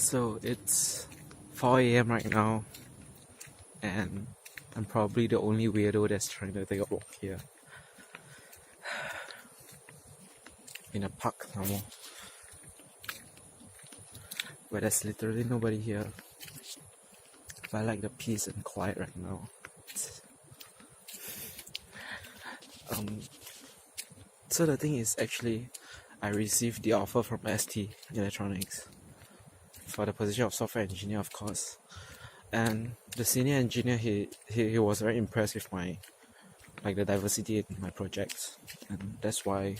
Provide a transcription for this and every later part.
So it's 4 a.m. right now, and I'm probably the only weirdo that's trying to take a walk here. In a park somewhere, where there's literally nobody here. But I like the peace and quiet right now. So the thing is, actually, I received the offer from ST Electronics for the position of software engineer, of course. And the senior engineer, he was very impressed with my, like, the diversity in my projects, and that's why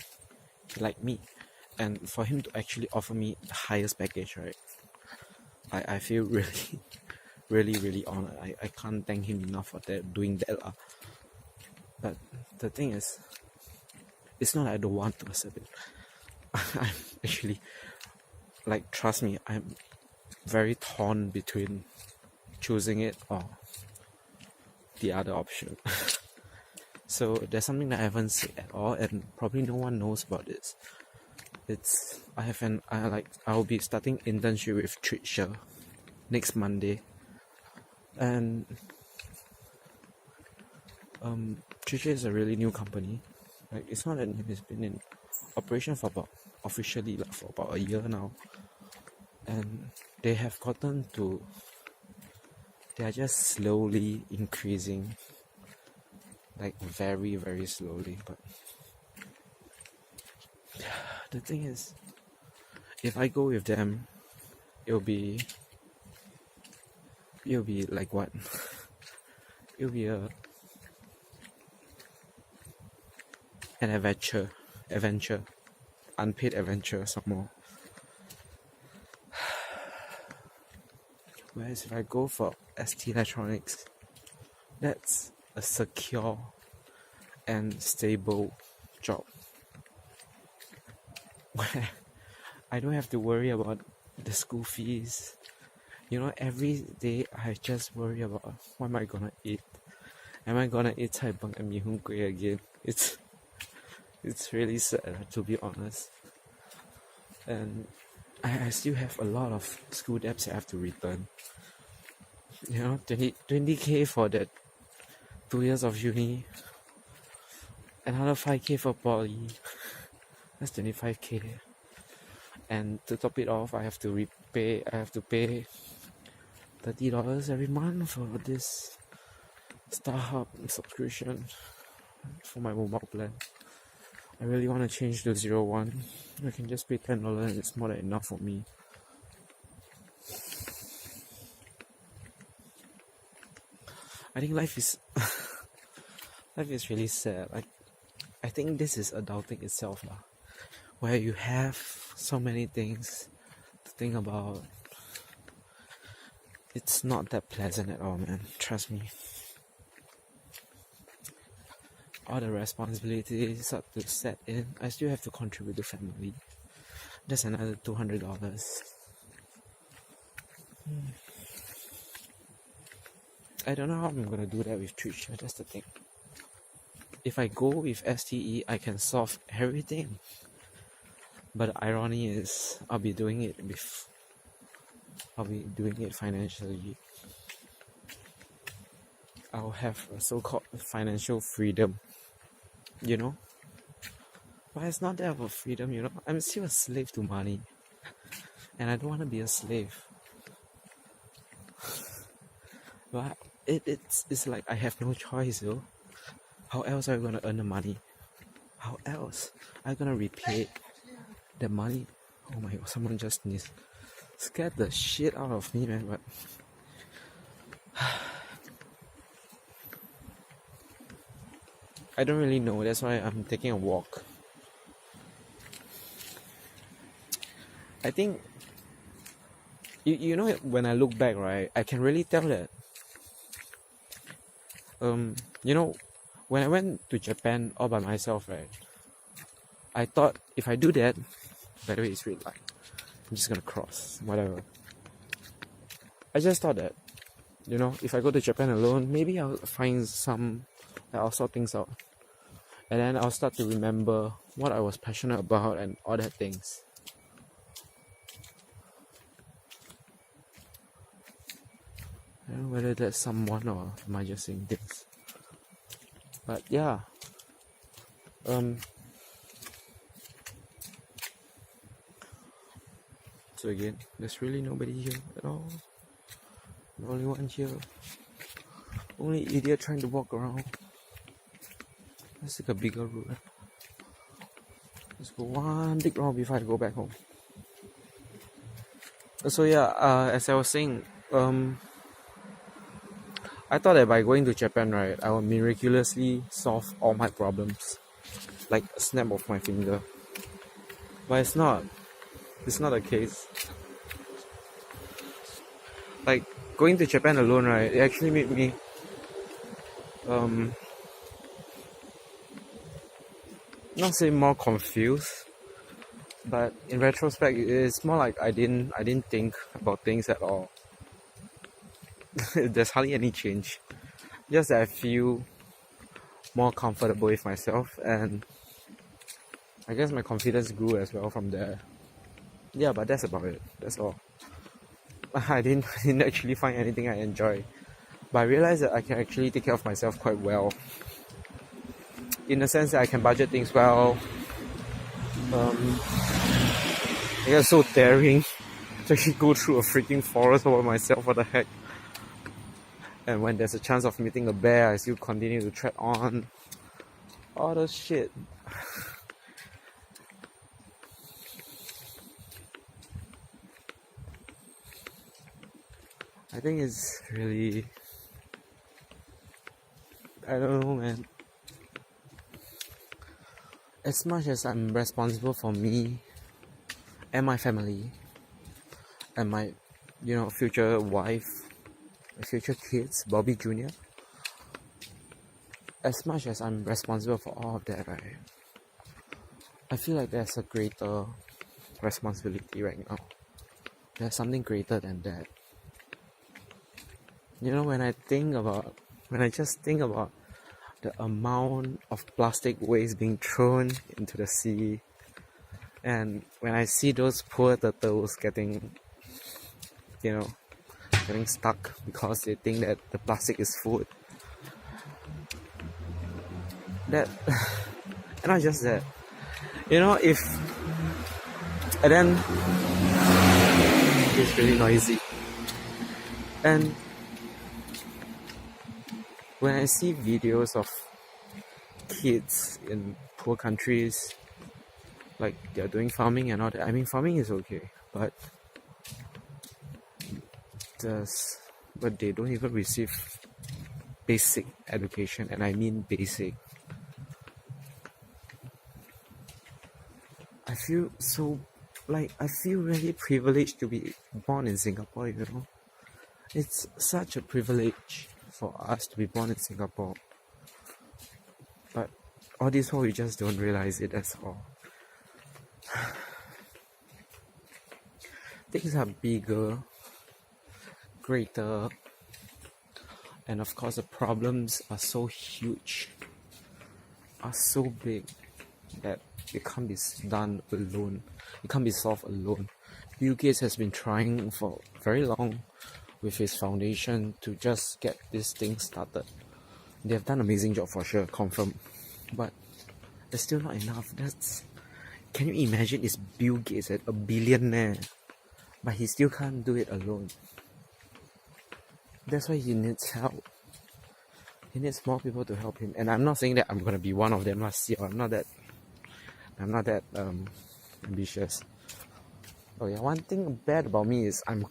he liked me. And for him to actually offer me the highest package, right, I feel really really honored. I can't thank him enough for doing that. But the thing is, it's not that I don't want to accept it. I'm actually, like, trust me, I'm very torn between choosing it or the other option. So there's something that I haven't said at all, and probably no one knows about this. I'll be starting internship with Treatsure next Monday, and Treatsure is a really new company. Like, it's not that it's been in operation for officially for about a year now, and they have gotten to, they are just slowly increasing, like very very slowly. But the thing is, if I go with them, it'll be like what? It'll be an adventure, unpaid adventure, some more. Whereas if I go for ST Electronics, that's a secure and stable job, where I don't have to worry about the school fees. You know, every day I just worry about what am I gonna eat. Am I gonna eat cai peng and mee hoon kueh again? It's really sad, to be honest. And I still have a lot of school debts I have to return. You know, 20k for that 2 years of uni, another 5k for poly. That's 25k. And to top it off, I have to pay $30 every month for this StarHub subscription for my mobile plan. I really want to change to 01. I can just pay $10 and it's more than enough for me. I think life is really sad. Like, I think this is adulting itself, where you have so many things to think about. It's not that pleasant at all, man. Trust me. All the responsibilities start to set in. I still have to contribute to family. That's another $200. I don't know how I'm gonna do that with Treatsure. That's the thing. If I go with STE, I can solve everything. But the irony is, I'll be doing it financially. I'll have a so-called financial freedom, you know. But it's not that about freedom, you know. I'm still a slave to money, and I don't want to be a slave. But it's like I have no choice, though. How else are you gonna earn the money? How else are you gonna repay the money? Oh my god, someone just sneezed. Scared the shit out of me, man. But I don't really know. That's why I'm taking a walk. I think you know, when I look back, right, I can really tell that you know, when I went to Japan all by myself, right, I thought if I do that, by the way, it's red light, I'm just gonna cross, whatever. I just thought that, you know, if I go to Japan alone, maybe I'll find I'll sort things out, and then I'll start to remember what I was passionate about and all that things. I don't know whether that's someone or am I just saying this. But yeah. So again, there's really nobody here at all. The only one here. Only idiot trying to walk around. Let's take a bigger route. Let's go one big round before I go back home. So yeah, as I was saying, I thought that by going to Japan, right, I would miraculously solve all my problems, like a snap of my finger. But it's not. It's not the case. Like going to Japan alone, right, it actually made me not say more confused, but in retrospect, it's more like I didn't think about things at all. There's hardly any change. Just that I feel more comfortable with myself, and I guess my confidence grew as well from there. Yeah, but that's about it. That's all. I didn't actually find anything I enjoy, but I realized that I can actually take care of myself quite well. In the sense that I can budget things well. I get so daring to actually go through a freaking forest all by myself. What the heck? And when there's a chance of meeting a bear, I still continue to tread on. All the shit. I think it's really... I don't know, man. As much as I'm responsible for me and my family and my, future wife, my future kids, Bobby Jr., as much as I'm responsible for all of that, right, I feel like there's a greater responsibility right now. There's something greater than that. When I just think about the amount of plastic waste being thrown into the sea, and when I see those poor turtles getting stuck because they think that the plastic is food, that and not just that, if and then it's really noisy, and when I see videos of kids in poor countries, like they're doing farming and all that. I mean, farming is okay, but they don't even receive basic education, and I mean basic. I feel really privileged to be born in Singapore, It's such a privilege for us to be born in Singapore. But all this while we just don't realize it, that's all. Things are bigger, greater, and of course the problems are so huge, are so big, that it can't be done alone. It can't be solved alone. Bill Gates has been trying for very long with his foundation to just get this thing started. They have done an amazing job for sure, confirm. But it's still not enough. Can you imagine? It's Bill Gates, a billionaire, but he still can't do it alone. That's why he needs help. He needs more people to help him. And I'm not saying that I'm gonna be one of them. I'm not that ambitious. Oh yeah, one thing bad about me is I'm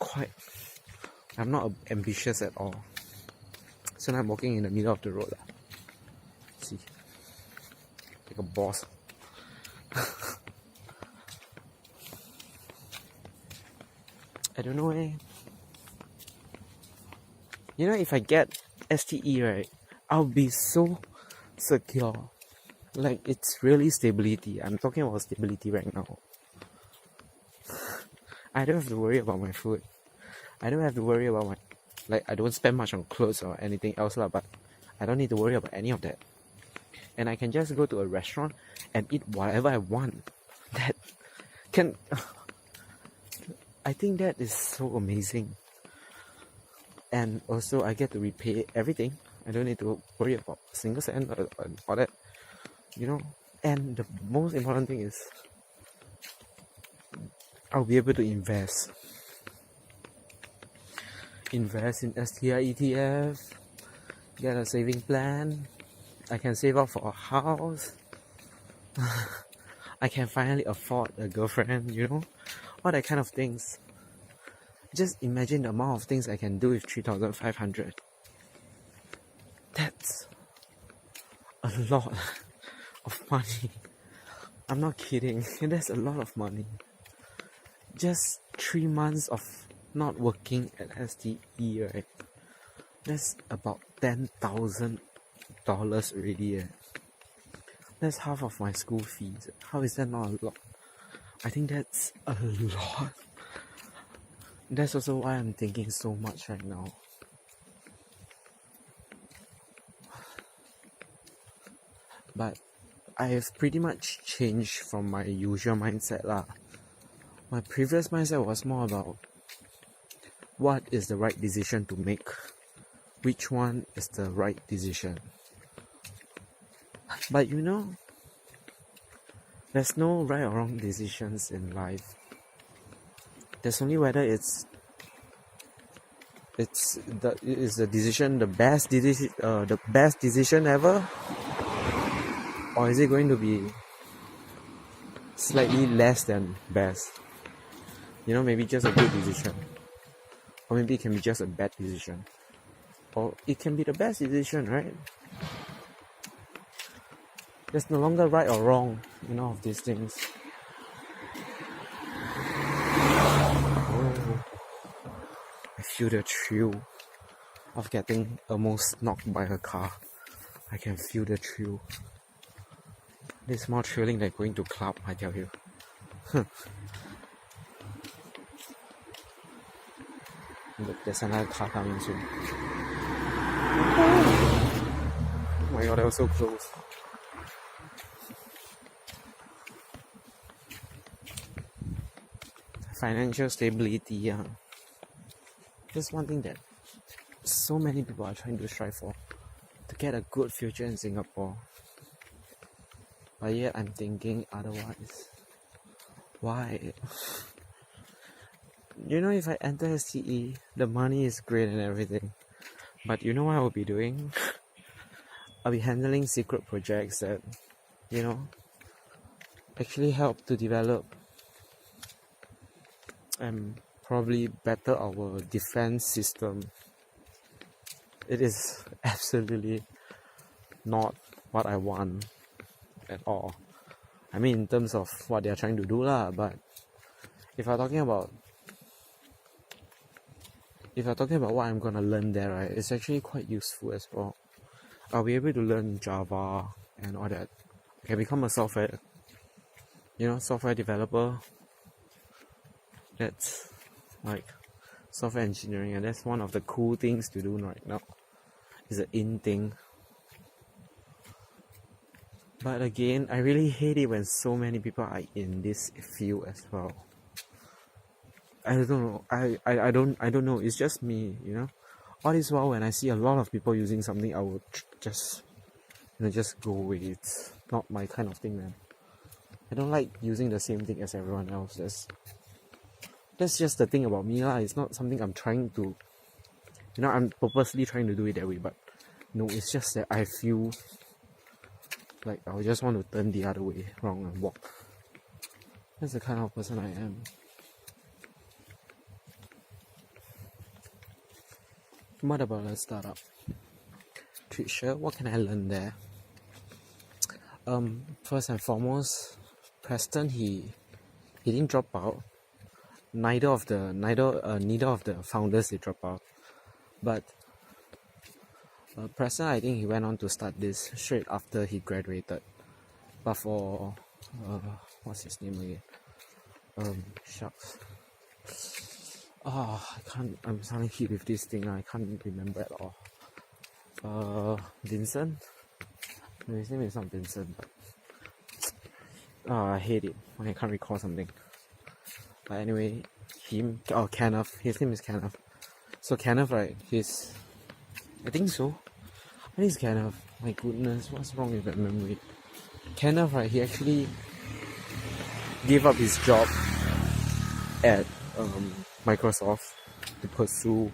not ambitious at all. So now I'm walking in the middle of the road. See, like a boss. I don't know, if I get STE, right, I'll be so secure. Like, it's really stability. I'm talking about stability right now. I don't have to worry about my food. I don't have to worry about I don't spend much on clothes or anything else, but I don't need to worry about any of that. And I can just go to a restaurant and eat whatever I want. I think that is so amazing. and also I get to repay everything. I don't need to worry about a single cent or all that, you know. And the most important thing is I'll be able to invest in STI ETF, get a saving plan. I can save up for a house. I can finally afford a girlfriend, you know, all that kind of things. Just imagine the amount of things I can do with 3,500. That's a lot of money. I'm not kidding. That's a lot of money. Just 3 months of not working at STE, right? That's about $10,000 already. That's half of my school fees. How is that not a lot? I think that's a lot. That's also why I'm thinking so much right now. But I've pretty much changed from my usual mindset lah. My previous mindset was more about what is the right decision to make. Which one is the right decision? But you know, there's no right or wrong decisions in life. There's only whether it's the decision the best decision ever, or is it going to be slightly less than best? You know, maybe just a good decision, or maybe it can be just a bad decision, or it can be the best decision, right? There's no longer right or wrong, you know, of these things. Oh, I feel the thrill of getting almost knocked by a car. I can feel the thrill. It's more thrilling than going to club, I tell you. Look, there's another car coming soon. Oh my god, that was so close. Financial stability, just one thing that so many people are trying to strive for, to get a good future in Singapore. But yet I'm thinking otherwise. Why? You know, if I enter STE, the money is great and everything. But you know what I'll be doing? I'll be handling secret projects that, you know, actually help to develop and probably better our defense system. It is absolutely not what I want at all. I mean, in terms of what they're trying to do lah, but if I'm talking about what I'm gonna learn there, right, it's actually quite useful as well. I'll be able to learn Java and all that. I can become a software developer. That's like software engineering, and that's one of the cool things to do right now. It's an in thing. But again, I really hate it when so many people are in this field as well. I don't know. I don't know. It's just me, you know. All this while, when I see a lot of people using something, I would just go away. It's not my kind of thing, man. I don't like using the same thing as everyone else. That's just the thing about me lah. It's not something I'm trying to, you know, I'm purposely trying to do it that way. But no, it's just that I feel like I just want to turn the other way around and walk. That's the kind of person I am. What about a startup? Treatsure, what can I learn there? First and foremost, Preston, he didn't drop out. Neither of the founders they dropped out. But Preston, I think he went on to start this straight after he graduated. But for what's his name again? Shucks. I'm sounding hit with this thing. I can't remember at all. Vincent? No, his name is not Vincent, but I hate it when I can't recall something. But anyway, Kenneth. His name is Kenneth. So Kenneth, right? I think so. I think it's Kenneth. My goodness, what's wrong with that memory? Kenneth, right? He actually gave up his job at Microsoft to pursue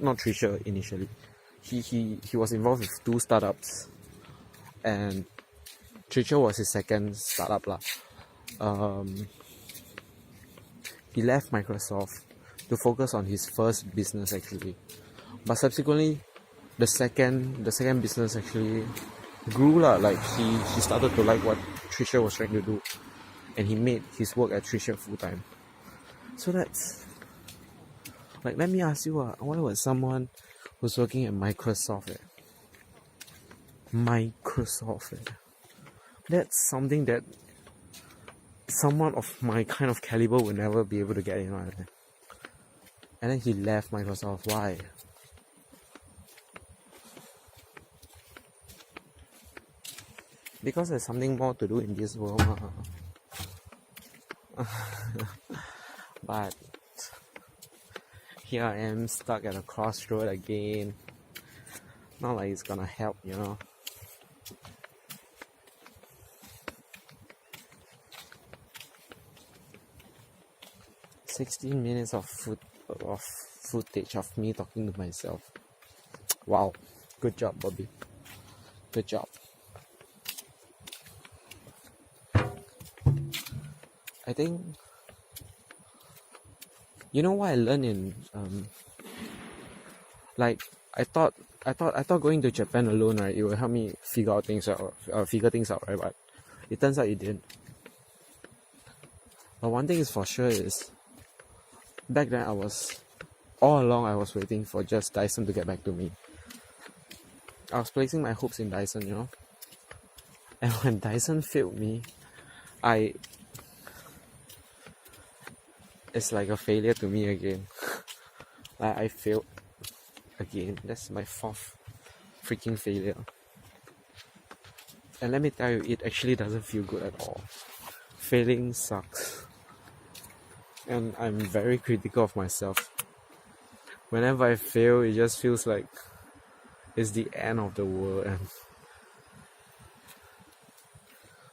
not Treatsure initially. He was involved with 2 startups, and Treatsure was his second startup lah. He left Microsoft to focus on his first business actually, but subsequently the second business actually grew lah. Like he started to like what Treatsure was trying to do, and he made his work at Treatsure full time. So that's like, let me ask you, why would someone who's working at Microsoft, that's something that someone of my kind of caliber would never be able to get in, right? And then he left Microsoft. Why? Because there's something more to do in this world. But here I am, stuck at a crossroad again. Not like it's gonna help, 16 minutes of footage of me talking to myself. Wow, good job, Bobby. Good job. I think, you know what I learned in like I thought going to Japan alone, right, it will help me figure things out, right? But it turns out it didn't. But one thing is for sure is, back then I was waiting for just Dyson to get back to me. I was placing my hopes in Dyson, and when Dyson failed me, it's like a failure to me again. Like, I failed again. That's my 4th freaking failure. And let me tell you, it actually doesn't feel good at all. Failing sucks. And I'm very critical of myself. Whenever I fail, it just feels like it's the end of the world. And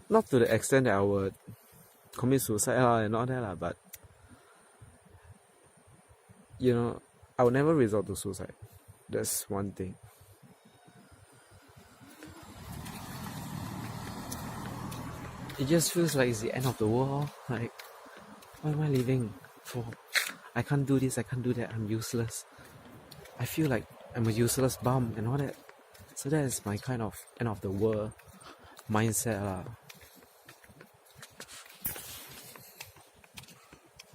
not to the extent that I would commit suicide and all that, but I would never resort to suicide. That's one thing. It just feels like it's the end of the world. Like, what am I living for? I can't do this, I can't do that, I'm useless. I feel like I'm a useless bum and all that. So that is my kind of end of the world mindset.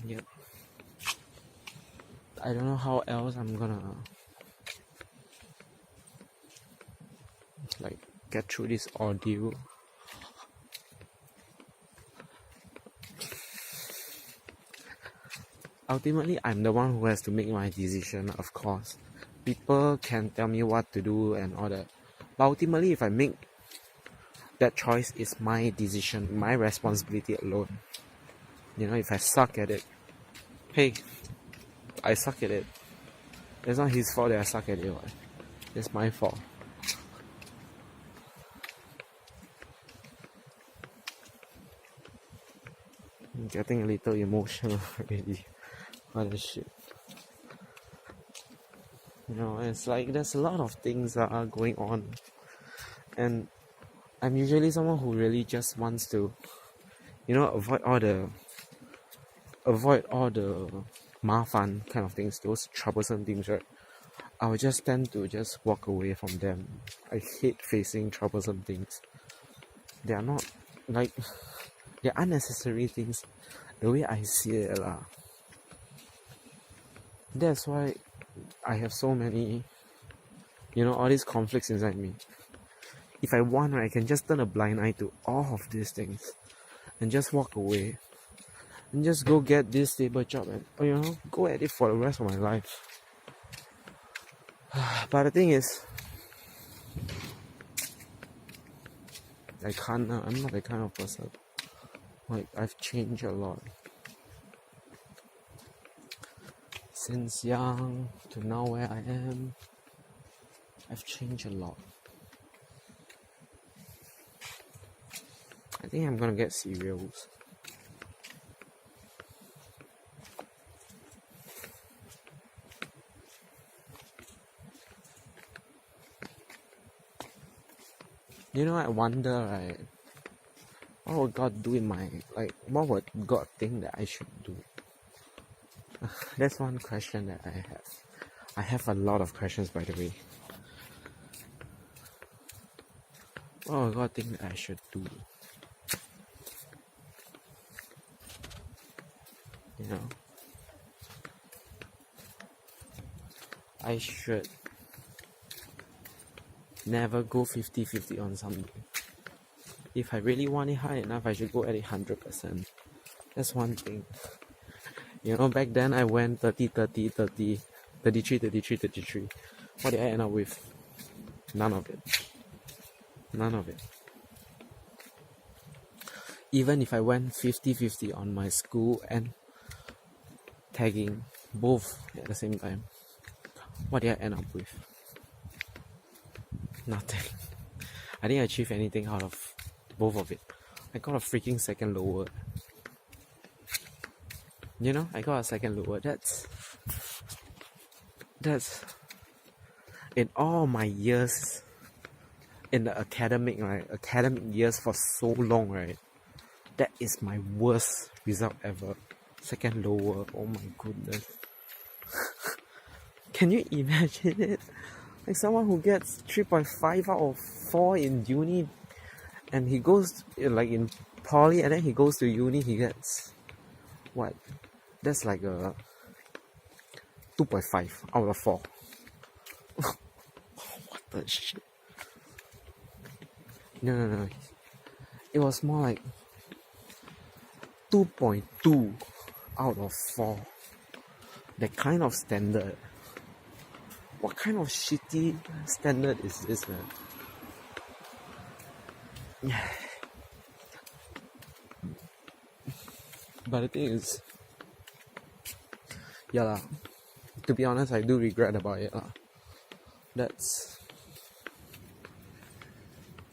Yep. I don't know how else I'm gonna get through this ordeal. Ultimately, I'm the one who has to make my decision, of course. People can tell me what to do and all that. But ultimately, if I make that choice, it's my decision, my responsibility alone. If I suck at it, hey, I suck at it. It's not his fault that I suck at it. It's my fault. I'm getting a little emotional already. What the shit. It's like there's a lot of things that are going on. And I'm usually someone who really just wants to, avoid all the mafan kind of things, those troublesome things, right? I would just tend to just walk away from them. I hate facing troublesome things. They are not, they're unnecessary things, the way I see it lah. That's why I have so many, all these conflicts inside me. If I want, I can just turn a blind eye to all of these things and just walk away and just go get this stable job and go at it for the rest of my life. But the thing is, I can't. I'm not that kind of person. I've changed a lot. Since young to now where I am, I've changed a lot. I think I'm gonna get cereals. You know, I wonder, right? What would God do in my, what would God think that I should do? That's one question that I have. I have a lot of questions, by the way. What would God think that I should do? You know? I should never go 50-50 on something. If I really want it high enough, I should go at it 100%. That's one thing. You know, back then I went 30-30-30, 33-33-33. What did I end up with? None of it. None of it. Even if I went 50-50 on my school and tagging both at the same time, what did I end up with? Nothing. I didn't achieve anything out of both of it. I got a freaking second lower. You know, I got a second lower. That's in all my years in the academic years for so long, right? That is my worst result ever. Second lower. Oh my goodness. Can you imagine it? Like someone who gets 3.5 out of 4 in uni, and he goes like in poly, and then he goes to uni, he gets what? That's like a 2.5 out of 4. What the shit? No. It was more like 2.2 out of 4. That kind of standard. What kind of shitty standard is this, man? But the thing is, yeah lah, to be honest, I do regret about it lah. That's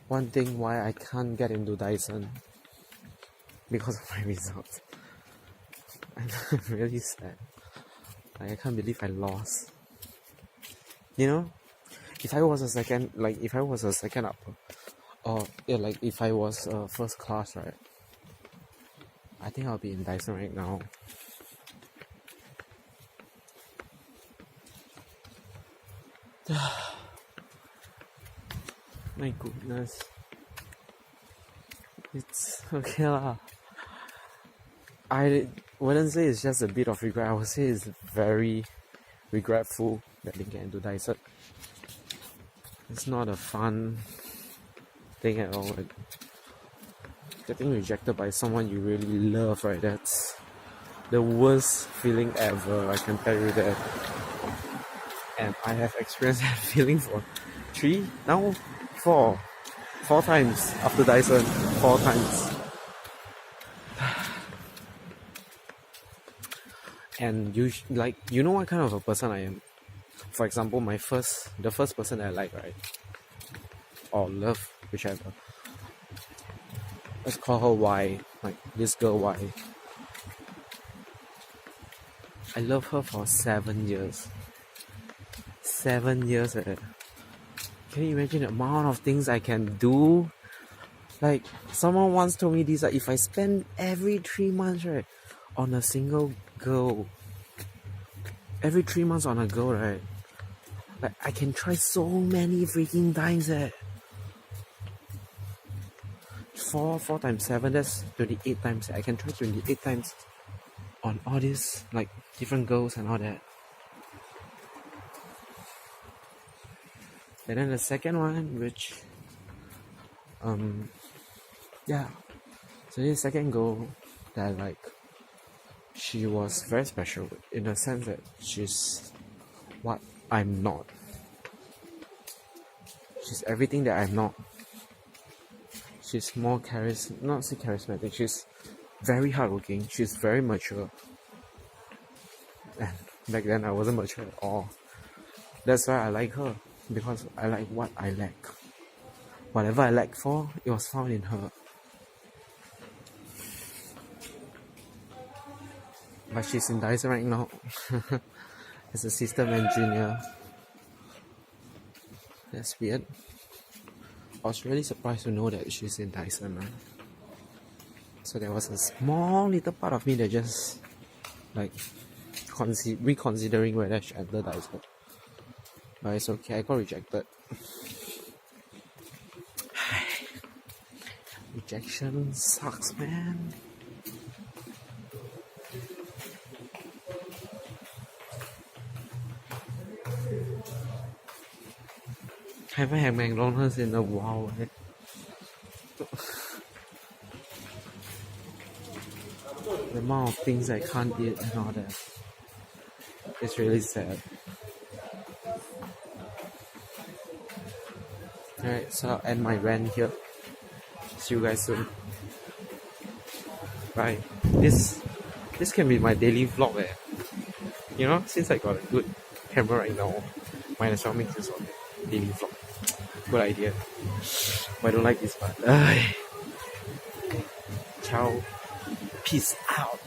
one thing why I can't get into Dyson, because of my results. I'm really sad. Like, I can't believe I lost. You know, if I was a second upper, or like if I was first class, right, I think I'll be in Dyson right now. My goodness. It's okay lah. I wouldn't say it's just a bit of regret. I would say it's very regretful that they get into Dyson. It's not a fun thing at all. Like, getting rejected by someone you really love, right? That's the worst feeling ever, I can tell you that. And I have experienced that feeling for 3, now 4 times after Dyson. 4 times. And you know what kind of a person I am. For example, the first person that I like, right, or love, whichever. Let's call her Y, like this girl Y. I love her for 7 years. 7 years. Can you imagine the amount of things I can do? Like, someone once told me this, like, if I spend every 3 months, right, on a single girl, every 3 months on a girl, right, like, I can try so many freaking times. 4 times 7, that's 28 times. I can try 28 times on all these, like, different girls and all that. And then the second one, which so this second girl that I like, she was very special in the sense that she's what I'm not. She's everything that I'm not. She's more not say charismatic, she's very hardworking, she's very mature. And Back then I wasn't mature at all. That's why I like her, because I like what I lack. Whatever I lack for, it was found in her. But she's in Dyson right now as a system engineer. That's weird. I was really surprised to know that she's in Dyson. Right? So there was a small little part of me that just like reconsidering whether I should enter Dyson. But it's okay, I got rejected. Rejection sucks, man. I haven't had McDonald's in a while. The amount of things I can't eat and all that. It's really sad. Alright, so I'll end my rant here. See you guys soon. Bye. This can be my daily vlog. You know, since I got a good camera right now, might as well make this one daily vlog. Good idea. But I don't like this part. Ciao. Peace out.